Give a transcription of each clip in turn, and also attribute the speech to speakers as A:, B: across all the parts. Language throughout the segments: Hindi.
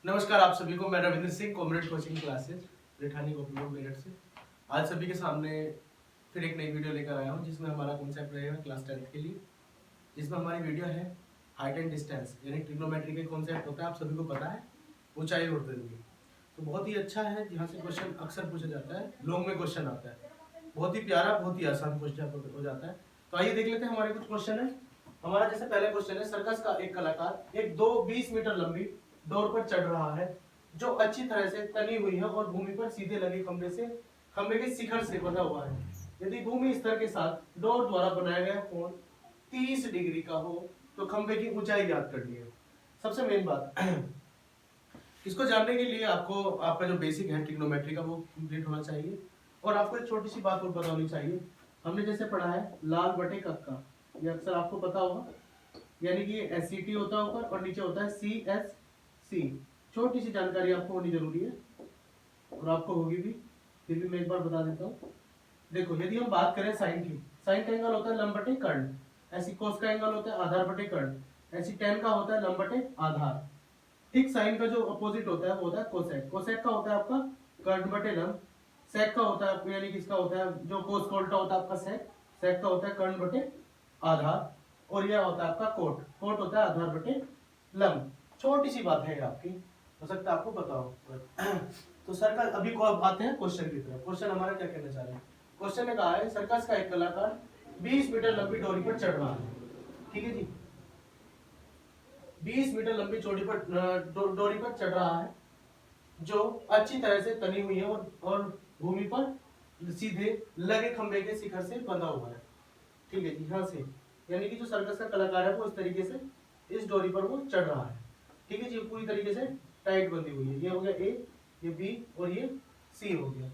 A: नमस्कार आप सभी को, मैं Ravindra Singh, comrade coaching classes Rithani Gopipur Meerut से आज सभी के सामने फिर एक नई वीडियो लेकर आया हूं, जिसमें हमारा कॉन्सेप्ट रहेगा क्लास 10th के लिए। जिसमें हमारी वीडियो है हाइट एंड डिस्टेंस, यानी ट्रिग्नोमेट्री के कॉन्सेप्ट होता है, आप सभी को पता है, ऊंचाई और दूरी। तो बहुत ही अच्छा है, यहाँ से क्वेश्चन अक्सर पूछा जाता है, लॉन्ग में क्वेश्चन आता है, बहुत ही प्यारा, बहुत ही आसान क्वेश्चन हो जाता है। तो आइए देख लेते हैं हमारे कुछ क्वेश्चन है। हमारा जैसे पहला क्वेश्चन है, सर्कस का एक कलाकार एक 20 मीटर लंबी डोर पर चढ़ रहा है जो अच्छी तरह से तनी हुई है और भूमि पर सीधे लगे खंबे के शिखर से बंधा हुआ है। यदि भूमि स्तर के साथ डोर द्वारा बनाया गया कोण 30 डिग्री का हो तो खंबे की ऊंचाई ज्ञात करनी है। सबसे मेन बात इसको जानने के लिए आपको आपका जो बेसिक है ट्रिग्नोमेट्री का वो कंप्लीट होना चाहिए। और आपको एक छोटी सी बात और पता होनी चाहिए, हमने जैसे पढ़ा है लाल बटे कक्का, ये अक्सर आपको पता होगा, यानी कि SCT होता है ऊपर और नीचे होता है CSC। छोटी सी जानकारी आपको होनी जरूरी है और आपको होगी भी, फिर भी मैं एक बार बता देता हूँ। देखो, यदि हम बात करें साइन की, साइन का एंगल होता है लंब बटे कर्ण, ऐसी कोस का एंगल होता है आधार बटे कर्ण, ऐसी टेन का होता है लंब बटे आधार। ठीक साइन का जो अपोजिट होता है वो होता है कोसेक, कोसेक का होता है आपका कर्ण बटे लंब, सेक का होता है आपको, यानी किसका होता है जो कोस का उल्टा होता है आपका सेक, सेक का होता है कर्ण बटे आधार, और यह होता है आपका कोट, कोट होता है आधार बटे लंब। छोटी सी बात है आपकी, हो सकता है आपको पता हो। तो सर्कल, अभी को अब आते हैं क्वेश्चन की तरफ। क्वेश्चन हमारा क्या कहना चाह रहे हैं, क्वेश्चन ने कहा है सर्कस का एक कलाकार 20 मीटर लंबी डोरी पर चढ़ रहा है। ठीक है जी, 20 मीटर लंबी चोटी पर डोरी पर चढ़ रहा है जो अच्छी तरह से तनी हुई है और भूमि पर सीधे लगे खंबे के शिखर से बंधा हुआ है। ठीक है जी, यहाँ से यानी कि जो सर्कस का कलाकार है वो इस तरीके से इस डोरी पर वो चढ़ रहा है। ठीक है जी, पूरी तरीके से टाइट बंधी हुई है। ये हो गया A, ये B और ये C हो गया।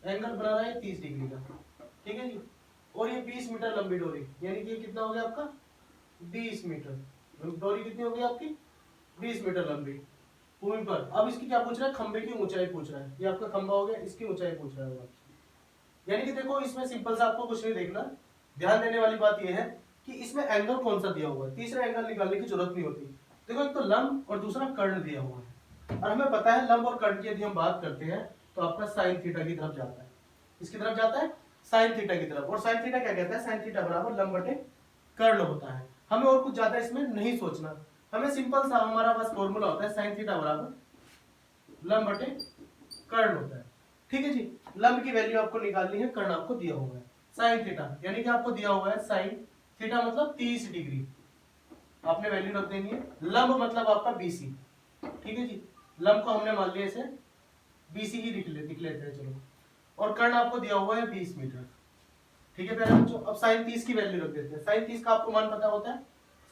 A: एंगल बना रहा है 30 डिग्री का। ठीक है जी, और ये 20 मीटर लंबी डोरी, यानी कि ये कितना हो गया आपका 20 मीटर। डोरी कितनी हो गई आपकी 20 मीटर लंबी भूमि पर। अब इसकी क्या पूछ रहा है, खंबे की ऊंचाई पूछ रहा है। ये आपका खंबा हो गया, इसकी ऊंचाई पूछ रहा है। यानी कि देखो, इसमें सिंपल सा आपको कुछ नहीं देखना, ध्यान देने वाली बात यह है कि इसमें एंगल कौन सा दिया हुआ है, तीसरा एंगल निकालने की जरूरत नहीं होती। देखो, एक तो लंब और दूसरा कर्ण दिया हुआ है, और हमें पता है लंब और कर्ण की यदि हम बात करते हैं तो आपका साइन थीटा की तरफ जाता है। इसकी तरफ जाता है साइन थीटा की तरफ, और साइन थीटा क्या कहता है, साइन थीटा बराबर लंब बटे कर्ण होता है। हमें और कुछ ज्यादा इसमें नहीं सोचना, हमें सिंपल सा हमारा बस फॉर्मूला होता है साइन थीटा बराबर लंब बटे कर्ण होता है। ठीक है जी, लंब की वैल्यू आपको निकालनी है, कर्ण आपको दिया हुआ है साइन थीटा, यानी कि आपको दिया हुआ है साइन थीटा मतलब 30 डिग्री, आपने वैल्यू रख देनी है। लंब मतलब आपका BC। ठीक है जी, लंब को हमने मान लिया इसे BC ही दिख लेते हैं, चलो। और कर्ण आपको दिया हुआ है 20 मीटर। ठीक है प्यारे बच्चों, अब साइन 30 की वैल्यू रख देते हैं। साइन 30 का आपको मान पता होता है,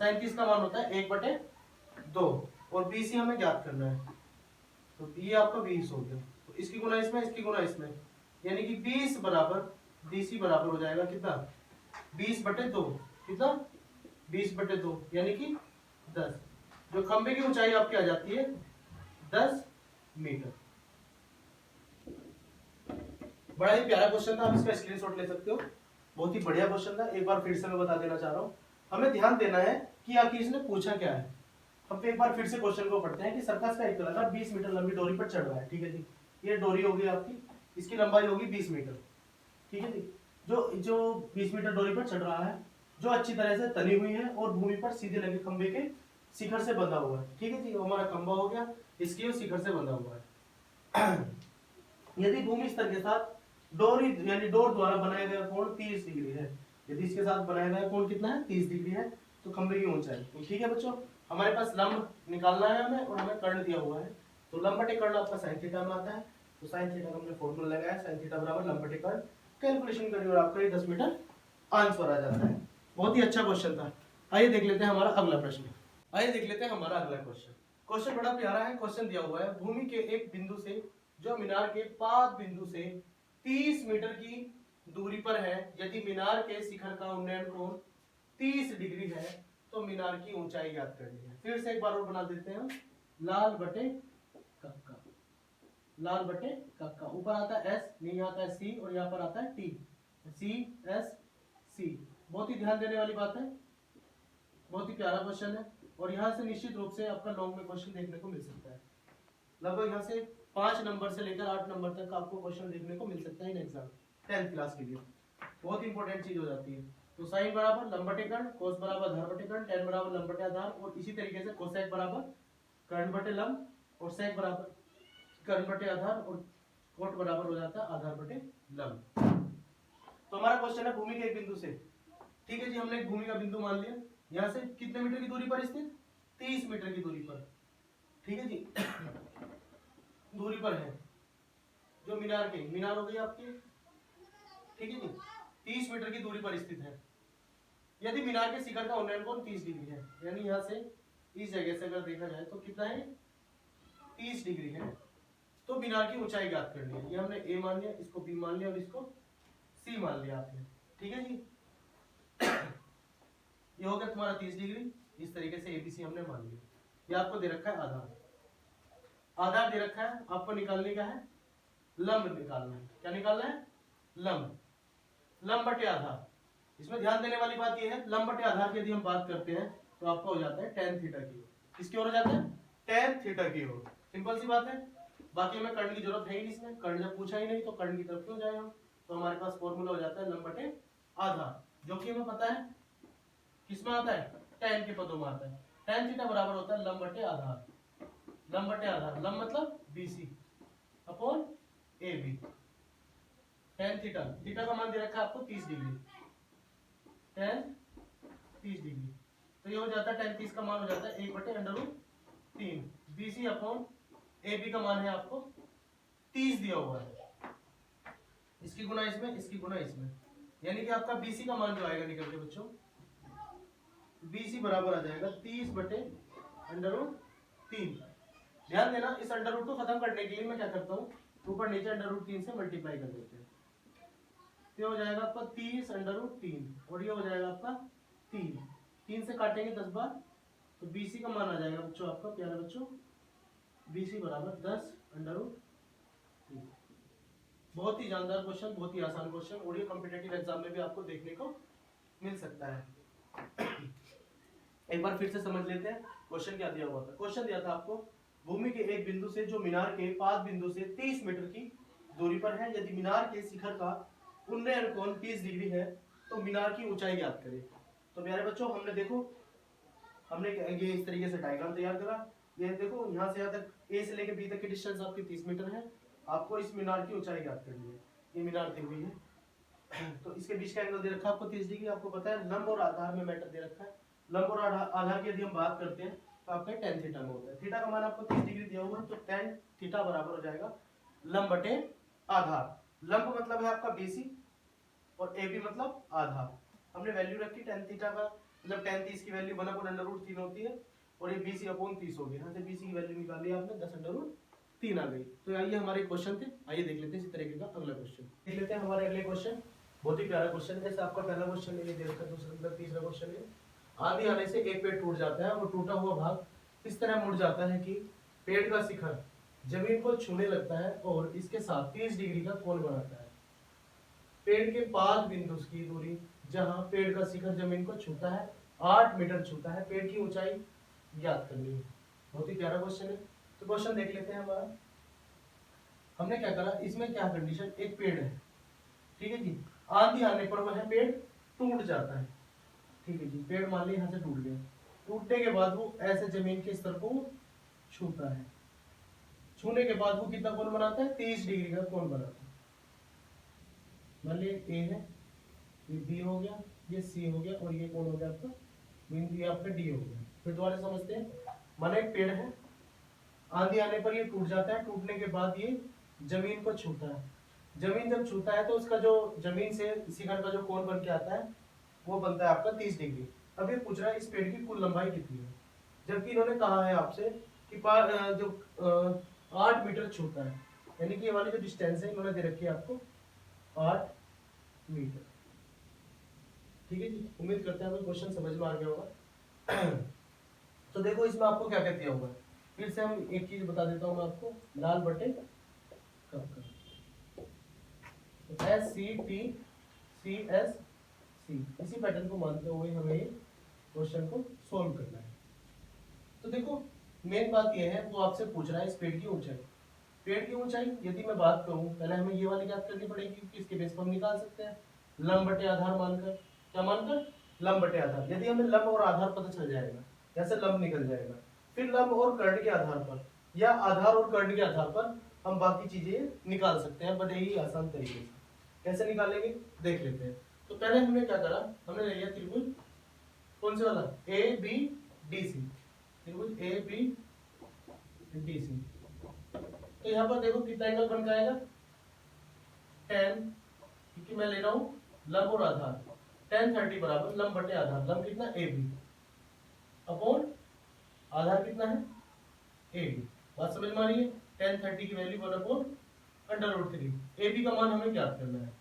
A: साइन 30 का मान होता है 1/2 और BC हमें ज्ञात करना है। तो ये आपका 20 हो गया, तो इसकी गुना इसमें, इसकी गुना इसमें, यानी कि 20 बराबर BC बराबर हो जाएगा कितना 20/2, कितना 20/2 यानी कि 10। जो खंबे की ऊंचाई आपकी आ जाती है 10 मीटर। बड़ा ही प्यारा क्वेश्चन था, आप इसका स्क्रीनशॉट ले सकते हो, बहुत ही बढ़िया क्वेश्चन था। एक बार फिर से मैं बता देना चाह रहा हूँ, हमें ध्यान देना है कि आखिर इसने पूछा क्या है। हम एक बार फिर से क्वेश्चन को पढ़ते हैं कि सर्कस का एक कलाकार 20 मीटर लंबी डोरी पर चढ़ रहा है। ठीक है जी, ये डोरी होगी आपकी, इसकी लंबाई होगी 20 मीटर। ठीक है जी, जो जो 20 मीटर डोरी पर चढ़ रहा है जो अच्छी तरह से तनी हुई है और भूमि पर सीधे लगे खंबे के शिखर से बंधा हुआ है। ठीक है जी, हमारा खंबा हो गया, इसके शिखर से बंधा हुआ है। यदि भूमि स्तर के साथ डोरी यानी डोर द्वारा बनाया गया कोण 30 डिग्री है, यदि इसके साथ बनाया गया कोण कितना है 30 डिग्री है, तो खंबे की ऊंचाई। तो ठीक है बच्चों, हमारे पास लंब निकालना है हमें और हमें कर्ण दिया हुआ है। तो लंब बटे कर्ण आपका साइन थीटा में आता है, तो साइन थीटा का हमने फॉर्मूला लगाया, साइन थीटा बराबर लंब बटे कर्ण, कैलकुलेशन करिए और आपका ये 10 मीटर आंसर आ जाता है। बहुत ही अच्छा क्वेश्चन था। आइए देख लेते हैं हमारा अगला प्रश्न। आइए देख लेते हैं हमारा अगला क्वेश्चन। क्वेश्चन बड़ा प्यारा है। क्वेश्चन दिया हुआ है भूमि के एक बिंदु से जो मीनार के पाद बिंदु से 30 मीटर की दूरी पर है, यदि मीनार के शिखर का उन्नयन कोण 30 डिग्री है तो मीनार की ऊंचाई ज्ञात करनी है। फिर से एक बार और बना देते हैं, लाल बटे कक्का, लाल बटे कक्का, ऊपर आता है S, नहीं आता है C और यहाँ पर आता है T, CSC। बहुत ही ध्यान देने वाली बात है, बहुत ही प्यारा क्वेश्चन है। और यहाँ से निश्चित रूप से आपका लॉन्ग में क्वेश्चन देखने को मिल सकता है। लगभग यहाँ से 5 नंबर से लेकर 8 नंबर तक आपको क्वेश्चन देखने को मिल सकता है इन एग्जाम 10th क्लास के लिए। बहुत इंपॉर्टेंट चीज हो जाती है। तो साइन बराबर लंब बटे कर्ण, कोस बराबर आधार बटे कर्ण, tan बराबर लंब बटे आधार, और इसी तरीके से कोसेक बराबर कर्ण बटे लंब, और सेक बराबर कर्ण बटे आधार, और कोट बराबर हो जाता है आधार बटे लंब। तो हमारा क्वेश्चन है भूमि के एक बिंदु से, ठीक है जी, हमने एक भूमि का बिंदु मान लिया, यहाँ से कितने मीटर की दूरी पर स्थित, 30 मीटर की दूरी पर, ठीक है जी दूरी पर है, जो मीनार के, मीनार हो गई आपकी, ठीक है जी, 30 मीटर की दूरी पर स्थित है। यदि मीनार के शिखर का उन्नयन कोण 30 डिग्री है, यानी यहाँ से इस जगह से अगर देखा जाए तो कितना है, 30 डिग्री है, तो मीनार की ऊंचाई ज्ञात करनी है। ये हमने ए मान लिया, इसको बी मान लिया और इसको सी मान लिया आपने, ठीक है जी ये हो गया तुम्हारा 30 डिग्री। इस तरीके से एबीसी हमने मान लिया। ये आपको दे रखा है आधार, आधार दे रखा है, आपको निकालने का है लंब, निकालना है, क्या निकालना है, लंब, लंब बटे आधार। इसमें ध्यान देने वाली बात यह है, लंब बटे आधार की यदि हम बात करते हैं तो आपका हो जाता है tan थीटा की ओर। किसकी ओर हो जाता है, tan थीटा की ओर। सिंपल सी बात है, बाकी हमें कर्ण की जरूरत है ही नहीं इसमें, कर्ण जब पूछा ही नहीं तो कर्ण की तरफ क्यों जाए हम। तो हमारे पास फॉर्मूला हो जाता है लंब बटे आधार, जो कि हमें पता है किसमें आता है, tan के पदों में आता है। tan थीटा बराबर होता है लंब बटे आधार, लंब बटे आधार, लंब मतलब BC upon AB। tan theta, theta का मान दे रखा है आपको 30 डिग्री, tan 30 डिग्री, तो ये हो जाता है tan 30 का मान हो जाता है 1 बटे √3 BC अपॉन AB का मान है आपको 30 दिया हुआ है, इसकी गुना इसमें, इसकी गुना इसमें, यानी कि आपका BC का मान जो आएगा निकल के बच्चों, BC बराबर आ जाएगा 30 बटे √3। ध्यान देना, इस अंडर रूट को खत्म करने के लिए मैं क्या करता हूँ, ऊपर नीचे √3 से मल्टीप्लाई कर देते हैं, तो हो जाएगा आपका 30 √3 और ये हो जाएगा आपका 3 से काटेंगे 10 बार, तो BC का मान आ जाएगा बच्चों आपका, प्यारे बच्चों, BC बराबर 10 √3। बहुत ही जानदार क्वेश्चन, बहुत ही आसान क्वेश्चन, और ये कॉम्पिटिटिव एग्जाम में भी आपको देखने को मिल सकता है। एक बार फिर से समझ लेते हैं क्वेश्चन क्या दिया हुआ था। क्वेश्चन दिया था आपको, भूमि के एक बिंदु से जो मीनार के पाद बिंदु से 30 मीटर की दूरी पर है, यदि मीनार के शिखर का उन्नयन कोण 30 डिग्री है, तो मीनार की ऊंचाई ज्ञात करें। तो प्यारे बच्चों, हमने देखो, हमने ये इस तरीके से डायग्राम तैयार करा। ये देखो, यहाँ से यहाँ तक, ए से लेकर बी तक की डिस्टेंस आपकी 30 मीटर है। आपको इस मीनार की ऊंचाई ज्ञात करनी है। ये मीनार दी हुई है, तो इसके बीच का एंगल दे रखा है आपको 30 डिग्री। आपको पता है लंब और आधार में मैटर दे रखा है। लंब और आधार की यदि हम बात करते हैं तो आपका tan थीटा में होता है। थीटा का मान आपको 30 डिग्री दिया हुआ है, तो tan थीटा बराबर हो जाएगा लंब बटे आधार। लंब मतलब है आपका BC और AB मतलब आधार। हमने वैल्यू रखी tan थीटा का, मतलब tan 30 की वैल्यू 1/√3 होती है, और ये BC अपॉन 30 हो गया। यहाँ से BC की वैल्यू निकाली आपने 10/3 आ गई। तो आइए हमारे क्वेश्चन थे, आइए देख लेते हैं इसी तरीके का अगला क्वेश्चन। देख लेते हैं हमारे अगले क्वेश्चन। बहुत ही प्यारा क्वेश्चन है, जैसे आपका पहला क्वेश्चन ये दे रखा है, दूसरा मतलब तीसरा क्वेश्चन है। आंधी आने से एक पेड़ टूट जाता है और टूटा हुआ भाग इस तरह मुड़ जाता है कि पेड़ का शिखर जमीन को छूने लगता है और इसके साथ 30 डिग्री का कोण बनाता है। पेड़ के पाद बिंदु की दूरी जहां पेड़ का शिखर जमीन को छूता है 8 मीटर छूता है, पेड़ की ऊंचाई ज्ञात करनी है। बहुत ही प्यारा क्वेश्चन है। तो क्वेश्चन देख लेते हैं हमारा। हमने क्या करा, इसमें क्या कंडीशन, एक पेड़ है, ठीक है जी, आंधी आने पर वह पेड़ टूट जाता है, ठीक है जी, पेड़ मान लिया यहाँ से टूट गया। टूटने के बाद वो ऐसे जमीन के स्तर को छूता है, छूने के बाद वो कितना कोण बनाता है, 30 डिग्री का कोण बनाता है। मान लिया ए है, ये बी हो गया, ये सी हो गया, और ये कोण हो गया आपका बिंदु, ये आपका डी हो गया। फिर दोबारा समझते हैं। माना एक पेड़ है, आंधी आने पर ये टूट जाता है, टूटने के बाद ये जमीन को छूता है। जमीन जब छूता है तो उसका जो जमीन से शिखर का जो कोण बन के आता है वो बनता है आपका 30 डिग्री। अब ये पूछ रहा है इस पेड़ की कुल लंबाई कितनी है, जबकि इन्होंने कहा है आपसे कि जो 8 मीटर छूता है, यानी कि ये वाली जो डिस्टेंस है इन्होंने दे रखी है आपको 8 मीटर। ठीक है जी, उम्मीद करते हैं हमें क्वेश्चन समझ में आ गया होगा। तो देखो इसमें आपको क्या क्या दिया हुआ है, फिर से हम एक चीज बता देता हूँ मैं आपको, लाल बटे कब का SCT CSC, इसी पैटर्न को मानते हुए हमें क्वेश्चन को सॉल्व करना है। तो देखो मेन बात यह है, वो आपसे पूछ रहा है इस पेड़ की ऊंचाई। पेड़ की ऊंचाई यदि मैं बात करूं, पहले हमें ये वाली याद करनी पड़ेगी क्योंकि इसके बेस पर हम निकाल सकते हैं लंब बटे आधार मानकर। क्या मानकर? लंब बटे आधार। यदि हमें लंब और आधार पता चल जाएगा, जैसे लंब निकल जाएगा, फिर लंब और कर्ण के आधार पर या आधार और कर्ण के आधार पर हम बाकी चीजें निकाल सकते हैं बड़े ही आसान तरीके से। कैसे निकालेंगे देख लेते हैं। तो पहले हमने क्या करा, हमने ले लिया त्रिभुज कौन से वाला, ए बी डी सी, त्रिभुज ए बी डी सी। तो यहाँ पर देखो कितना एंगल बन जाएगा, 10, क्योंकि मैं ले रहा हूँ लंब और आधार, 10 30 बराबर लंब बटे आधार। लंब कितना ए बी अपॉन आधार कितना है ए बी। बात समझ में आ रही है? 10 30 की value 1 upon under root 3। A B का मान हमें ज्ञात करना है।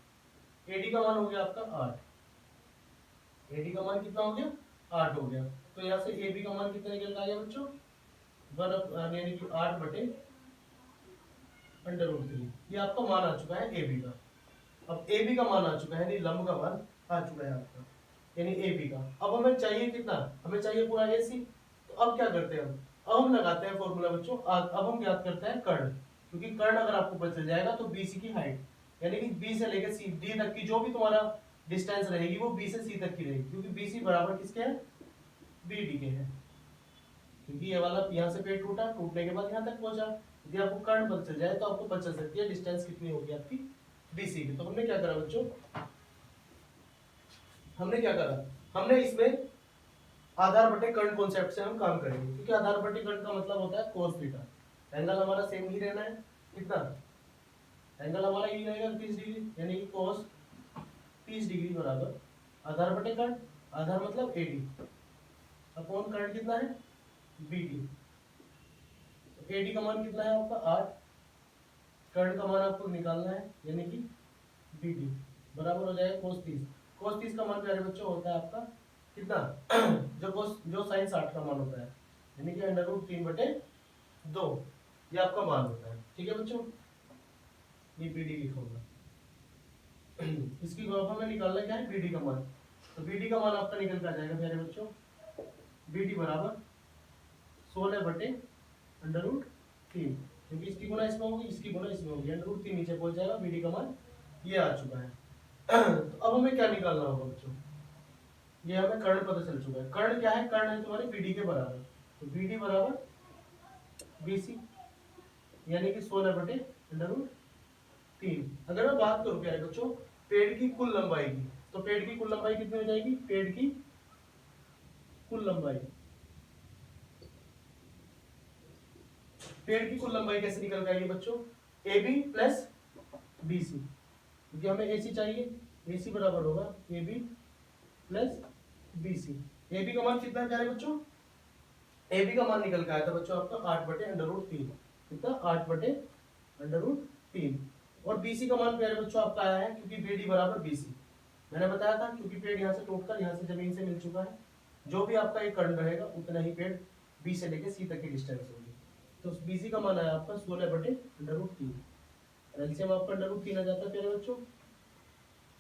A: ए डी का मान हो गया आपका 8। ए डी का मान कितना हो गया 8 हो गया। तो यहाँ से ए बी का मान कितना निकल आया बच्चों, 1 यानी कि 8 बटे अंडर रूट 3। ये आपका मान आ चुका है ए बी का। अब ए बी का मान आ चुका है, यानी लंब का मान आ चुका है आपका, यानी ए बी का। अब हमें चाहिए कितना, हमें चाहिए पूरा ए सी। तो अब क्या करते हैं अब हम लगाते हैं फॉर्मूला बच्चों। अब हम ज्ञात करते हैं कर्ण, क्योंकि कर्ण अगर आपको पता चल जाएगा तो बी सी की हाइट, यानी कि बी से लेकर सी डी तक की जो भी तुम्हारा डिस्टेंस रहेगी वो बी से सी तक की रहेगी, क्योंकि बी सी बराबर किसके है, बी डी के है। क्योंकि ये वाला यहाँ से पेड़ टूटा, टूटने के बाद यहाँ तक पहुंचा। यदि आपको कर्ण पता चल जाए तो आपको पता चल सकती है डिस्टेंस कितनी होगी आपकी बीसी की। तो हमने क्या करा बच्चों, हमने क्या करा, हमने इसमें आधार बटे कर्ण कॉन्सेप्ट से हम काम करेंगे, क्योंकि आधार बटे कर्ण का मतलब होता है cos थीटा। एंगल हमारा सेम ही रहना है, कितना एंगल हमारा यही रहेगा 30 डिग्री, यानी कि cos 30 डिग्री बराबर आधार बटे कर्ण, आधार मतलब एडी अपॉन कर्ण कितना है बीडी। एडी का मान कितना है आपका 8, कर्ण का मान आपको निकालना है, यानी कि बीडी बराबर हो जाएगा cos 30। cos 30 का मान प्यारे बच्चों होता है आपका कितना जो sin 60 का मान होता है, यानी कि अंडर रूट 3 बटे 2, ये आपका मान होता है। ठीक है बच्चों, ये बीडी लिखा होगा। इसकी हमें निकालना क्या है, बीडी का मान। तो बीडी का मान आपका निकल कर आ जाएगा प्यारे बच्चों, बीडी बराबर 16 बटे अंडर रूट 3, क्योंकि इसकी गुना इसमें होगी, इसकी गुना इसमें होगी, अंडर रूट 3 नीचे पहुंच जाएगा। बीडी का मान ये आ चुका है। तो अब हमें क्या निकालना होगा बच्चों, ये हमें कर्ण पता चल चुका है। कर्ण क्या है, कर्ण है तुम्हारी बीडी के बराबर। तो बीडी बराबर बीसी, यानी कि 16 बटे अंडर रूट 3। अगर मैं बात करूं प्यारे बच्चों पेड़ की कुल लंबाई की, तो पेड़ की कुल लंबाई कितनी हो जाएगी, पेड़ की कुल लंबाई, पेड़ की कुल लंबाई कैसे निकल के आएगी बच्चों, A B plus B C, क्योंकि हमें ए सी चाहिए, ए सी बराबर होगा A B plus B C. A B का मान कितना है प्यारे बच्चों, ए बी का मान निकल के आया था बच्चों आपका 8 बटे अंडर रूट 3, कितना 8 बटे अंडर रूट 3। और बी सी का मान प्यारे बच्चों आपका आया है क्योंकि बी डी बराबर बी सी। मैंने बताया था क्योंकि पेड़ यहाँ से टूटकर यहाँ से जमीन से मिल चुका है, जो भी आपका एक कर्ण रहेगा उतना ही पेड़ बी से लेकर सी तक की डिस्टेंस होगी। तो बी सी का मान आया आपका 16 बटे अंडर रूट 3। एलसीएम आपका अंडर रूट 3 आ जाता है प्यारे बच्चों,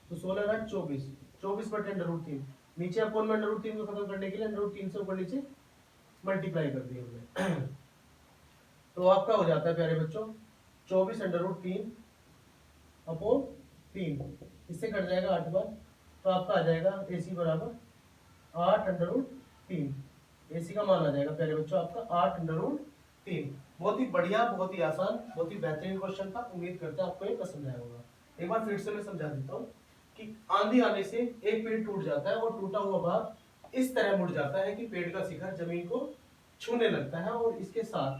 A: तो 16 8 24, 24 बटे अंडर रूट 3। नीचे अपॉन में अंडर रूट 3 को खत्म करने के लिए अंडर रूट 3 से ऊपर नीचे मल्टीप्लाई कर दिया हमने। तो आपका हो जाता है प्यारे बच्चों 24 अंडर रूट 3 अपॉन 3, इससे कट जाएगा 8 बार, तो आपका आ जाएगा ए सी बराबर 8 अंडर रूट 3। ए सी का मान आ जाएगा प्यारे बच्चों आपका 8 अंडर रूट 3। बहुत ही बढ़िया, बहुत ही आसान, बहुत ही बेहतरीन क्वेश्चन था। उम्मीद करते हैं आपको ये पसंद आया होगा। एक बार फिर से मैं समझा देता हूँ कि आंधी आने से एक पेड़ टूट जाता है और टूटा हुआ भाग इस तरह मुड़ जाता है कि पेड़ का शिखर जमीन को छूने लगता है और इसके साथ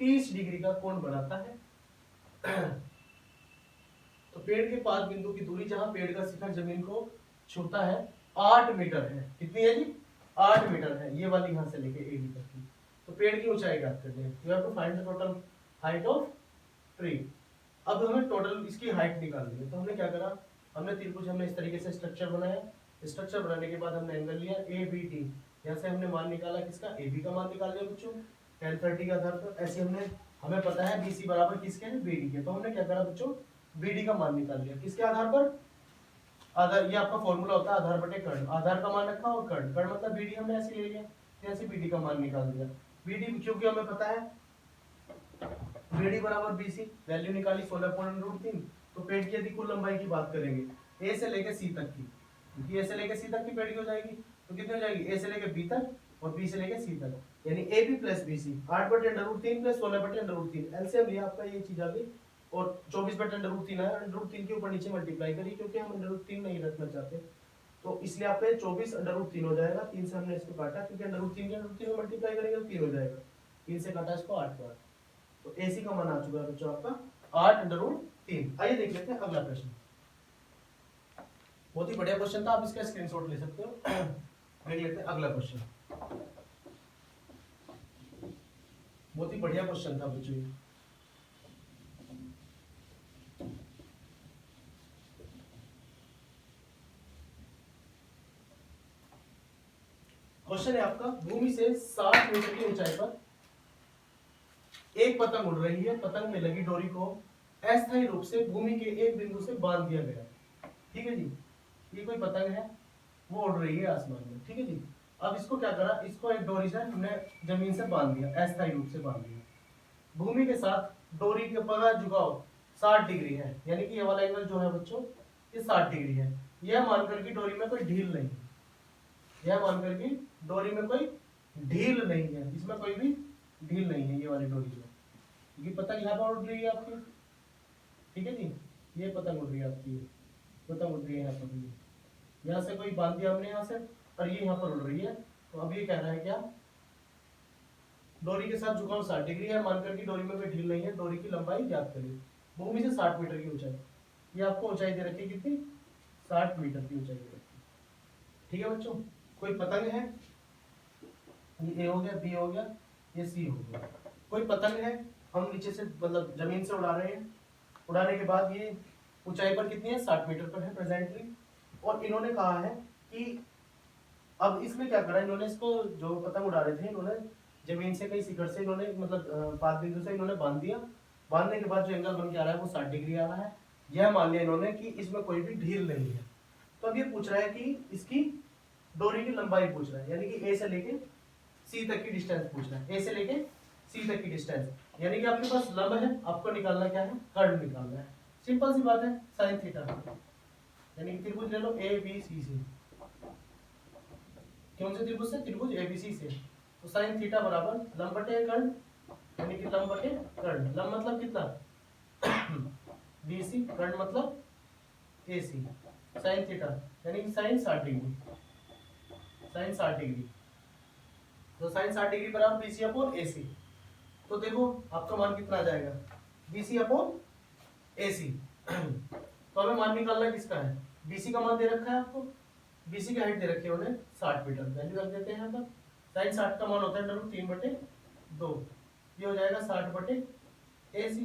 A: 30 डिग्री का कोण बनाता है। तो पेड़ के 5 बिंदु की दूरी जहां पेड़ का शिखर जमीन को छूता है 8 मीटर है। कितनी है जी, 8 मीटर है, ये वाली यहां से लेके एडी तक की। तो पेड़ की ऊंचाई ज्ञात करनी है, you have to find the total height of tree. अब हमें टोटल इसकी हाइट निकालनी है। तो हमने क्या करा, हमने त्रिभुज हमने इस तरीके से स्ट्रक्चर बनाया। स्ट्रक्चर बनाने के बाद हमने एंगल लिया ए बी टी, यहाँ से हमने मान निकाला किसका, ए बी का मान निकाल लिया बच्चों 10 30 के आधार पर। ऐसे हमने हमें पता है बी सी बराबर किसके है, बी डी के। तो हमने क्या करा बच्चों, बी डी का मान निकाल लिया किसके आधार पर, आधार, ये आपका फॉर्मूला होता है आधार बटे कर्ण। आधार का मान रखा और कर्ण, कर्ण मतलब बी डी हमने ऐसे ले लिया, ऐसे बी डी का मान निकाल दिया। BD क्योंकि हमें पता है BD बराबर BC, वैल्यू निकाली 16.√3। तो पेड़ की यदि कुल लंबाई की बात करेंगे A से लेके C तक की, क्योंकि A से लेके C तक की पेड़ की हो जाएगी, तो कितनी हो जाएगी A से लेके B तक और B से लेके C तक, यानी AB plus BC 8/√3 plus 16/√3, LCM लिया आपका, ये चीज आ गई। और 24/√3 है, √3 के ऊपर नीचे मल्टीप्लाई करिए क्योंकि हम √3 नहीं रखना चाहते, तो इसलिए आपका 24/√3 हो जाएगा। 3 से हमने इसको काटा क्योंकि √3 के √3 में मल्टीप्लाई करेंगे तो 3 हो जाएगा, 3 से काटा इसको 8 बार, तो AC का मान आ चुका है बच्चों आपका 8/3। आइए देख लेते हैं अगला प्रश्न। बहुत ही बढ़िया क्वेश्चन था, आप इसका स्क्रीनशॉट ले सकते हो। देख लेते हैं अगला क्वेश्चन। बहुत ही बढ़िया क्वेश्चन था बच्चों। क्वेश्चन है आपका, भूमि से 60 मीटर की ऊंचाई पर एक पतंग उड़ रही है। पतंग में लगी डोरी को अस्थायी रूप से भूमि के एक बिंदु से बांध दिया गया। ठीक है जी, ये कोई पतंग है, वो उड़ रही है आसमान में। ठीक है जी, अब इसको क्या करा, इसको एक डोरी से हमने जमीन से बांध दिया, अस्थायी रूप से बांध दिया। भूमि के साथ डोरी के पगा झुकाव 60 डिग्री है, यानी कि ये वाला एंगल जो है बच्चों ये 60 डिग्री है। यह मानकर की डोरी में कोई ढील नहीं है, यह मानकर की डोरी में कोई ढील नहीं है, इसमें कोई भी ढील नहीं है ये वाली डोरी में, क्योंकि पतंग यहाँ पर उड़ रही है आपकी। ठीक है जी, ये पतंग उड़ रही है आपकी, पतंग उड़ रही है यहाँ पर, यहाँ से कोई बांध दिया हमने यहाँ से, और ये यहाँ पर उड़ रही है। तो अब ये कह रहा है क्या, डोरी के साथ झुकाव 60 डिग्री है, मानकर की डोरी में कोई ढील नहीं है, डोरी की लंबाई ज्ञात करिए। भूमि से 60 मीटर की ऊंचाई, ये आपको ऊंचाई दे रखी है कितनी, 60 मीटर की ऊंचाई दे रखी है। ठीक है बच्चों, कोई पतंग है, ये A हो गया, B हो गया, ये C हो गया। कोई पतंग है, हम नीचे से मतलब जमीन से उड़ा रहे हैं, उड़ाने के बाद ये ऊंचाई पर कितनी है, 60 मीटर पर है प्रेजेंटली। और इन्होंने कहा है कि अब इसमें क्या करा इन्होंने, इसको जो पतंग उड़ा रहे थे इन्होंने जमीन से कहीं शिखर से इन्होंने मतलब पाद बिंदु से इन्होंने बांध दिया। बांधने के बाद जो एंगल बन के आ रहा है वो 60 डिग्री आ रहा है। यह मान लिया इन्होंने कि इसमें कोई भी ढील नहीं है। तो अब ये पूछ रहा है कि इसकी डोरी की लंबाई पूछ रहा है, यानी कि A से लेके C तक की डिस्टेंस पूछ रहा है, A से लेके C तक की डिस्टेंस, यानी कि आपके पास लंब है, आपको निकालना क्या है, कर्ण निकालना है। सिंपल सी बात है, साइन थीटा, यानी कि त्रिभुज ले लो ABC से, कौन से त्रिभुज से, त्रिभुज ABC से। तो साइन थीटा बराबर लंब बटे कर्ण, यानी कि लंब बटे कर्ण। लंब मतलब कितना BC, कर्ण मतलब AC। साइन थीटा यानी कि साइन 60 डिग्री, साइन 60 डिग्री, तो साइन 60 डिग्री बराबर BC अपॉन AC। तो देखो आपका मान कितना आ जाएगा, BC अपॉन AC। तो हमें मान निकालना किसका है, BC का मान दे रखा है आपको, BC की हाइट दे रखी है उन्हें 60 मीटर, वैल्यू रख देते हैं यहाँ पर। साइन 60 का मान होता है √3/2, ये हो जाएगा 60/AC।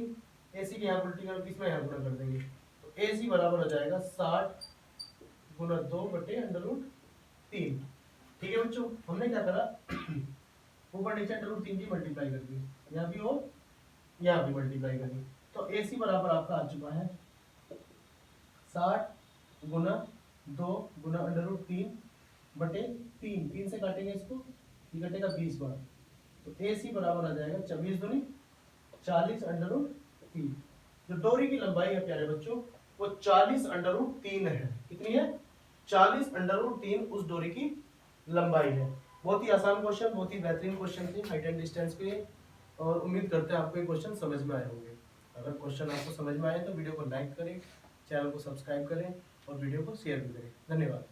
A: AC की यहाँ उल्टी करके इसमें यहाँ गुणा कर देंगे, तो AC बराबर हो जाएगा 60 गुणा 2/√3। ठीक है बच्चों, हमने क्या करा ऊपर नीचे √3 की मल्टीप्लाई कर दी, यहाँ भी और यहाँ भी मल्टीप्लाई कर दी, तो AC बराबर आपका आ चुका है 60 गुना 2 गुना √3/3। 3 से काटेंगे इसको, ये कटेगा 20 बार, तो AC बराबर आ जाएगा 24 दूनी 40/3। जो डोरी की लंबाई है प्यारे बच्चों वो 40/3 है। कितनी है, 40/3 उस डोरी की लंबाई है। बहुत ही आसान क्वेश्चन, बहुत ही बेहतरीन क्वेश्चन थे हाइट एंड डिस्टेंस के, और उम्मीद करते हैं आपको ये क्वेश्चन समझ में आए होंगे। अगर क्वेश्चन आपको समझ में आए तो वीडियो को लाइक करें, चैनल को सब्सक्राइब करें और वीडियो को शेयर भी करें। धन्यवाद।